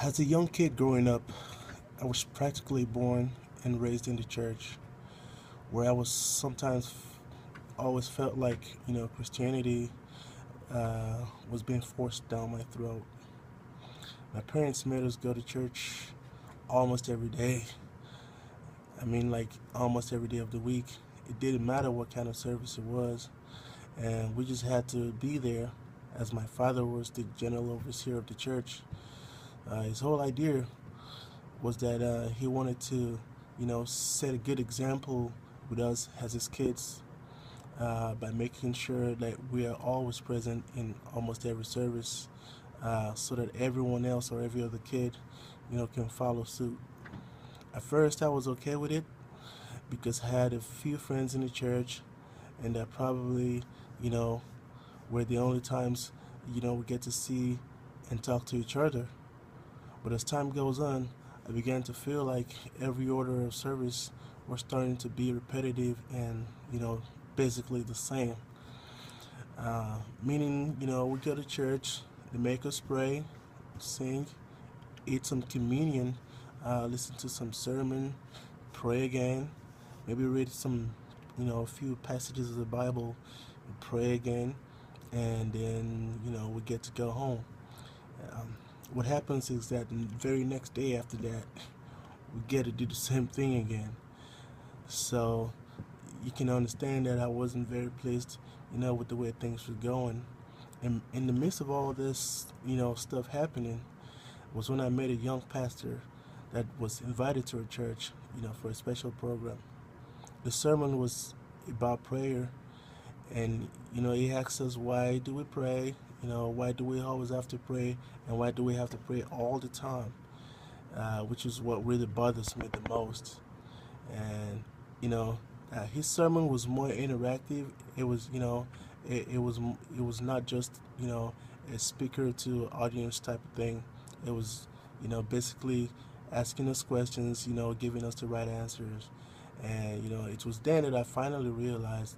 As a young kid growing up, I was practically born and raised in the church, where I was sometimes always felt like Christianity was being forced down my throat. My parents made us go to church almost every day. I mean, like almost every day of the week. It didn't matter what kind of service it was, and we just had to be there. As my father was the general overseer of the church, his whole idea was that he wanted to, set a good example with us as his kids by making sure that we are always present in almost every service, so that everyone else or every other kid, can follow suit. At first, I was okay with it because I had a few friends in the church, and that probably, you know, were the only times, we get to see and talk to each other. But as time goes on, I began to feel like every order of service was starting to be repetitive and, basically the same. Meaning, we go to church, they make us pray, sing, eat some communion, listen to some sermon, pray again, maybe read some, a few passages of the Bible, pray again, and then, we get to go home. Um, what happens is that the very next day after that, we get to do the same thing again. So you can understand that I wasn't very pleased, with the way things were going. And in the midst of all this, stuff happening, was when I met a young pastor that was invited to a church, for a special program. The sermon was about prayer, and he asked us, why do we pray? Why do we always have to pray, and why do we have to pray all the time? Which is what really bothers me the most. And you know, his sermon was more interactive. It was, it was not just a speaker to audience type of thing. It was, basically asking us questions, giving us the right answers. And it was then that I finally realized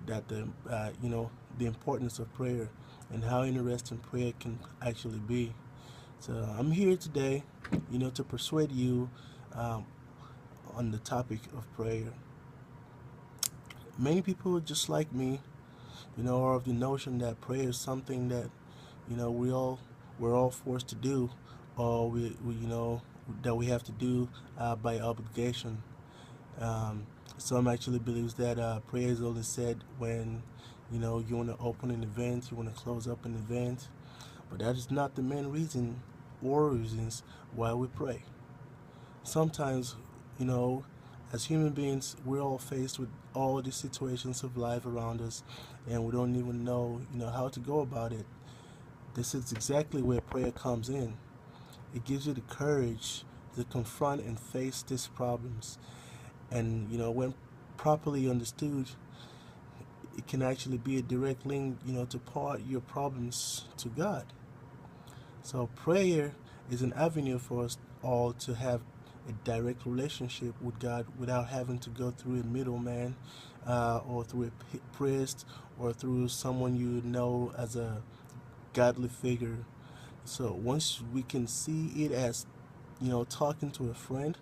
that the importance of prayer and how interesting prayer can actually be. So I'm here today, to persuade you um, on the topic of prayer. Many people, just like me, are of the notion that prayer is something that we're all forced to do, or we that we have to do by obligation. Some actually believes that prayer is only said when you want to open an event, you want to close up an event, but that is not the main reason or reasons why we pray. Sometimes, you know, as human beings, we're all faced with all the situations of life around us, and we don't even know, how to go about it. This is exactly where prayer comes in. It gives you the courage to confront and face these problems, and when properly understood, it can actually be a direct link, to part your problems to God. So prayer is an avenue for us all to have a direct relationship with God without having to go through a middleman, or through a priest, or through someone you know as a godly figure. So once we can see it as, talking to a friend,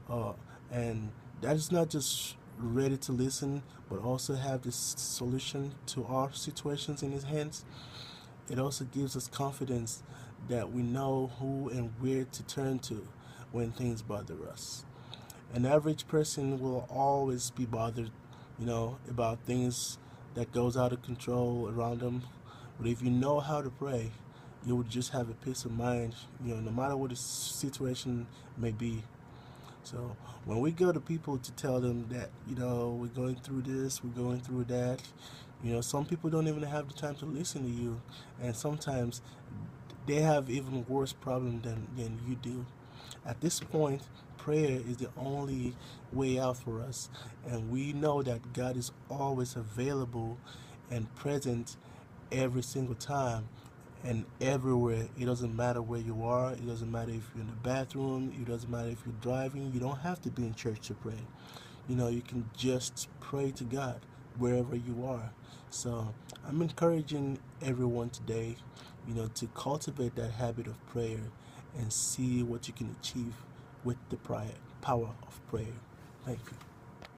uh, and that is not just ready to listen, but also have this solution to our situations in his hands. It also gives us confidence that we know who and where to turn to when things bother us. An average person will always be bothered, about things that goes out of control around them. But if you know how to pray, you would just have a peace of mind, no matter what the situation may be. So when we go to people to tell them that, we're going through this, we're going through that, some people don't even have the time to listen to you. And sometimes they have even worse problem than you do. At this point, prayer is the only way out for us. And we know that God is always available and present every single time and everywhere. It doesn't matter where you are. It doesn't matter if you're in the bathroom. It doesn't matter if you're driving. You don't have to be in church to pray. You can just pray to God wherever you are. So I'm encouraging everyone today, to cultivate that habit of prayer and see what you can achieve with the power of prayer. Thank you.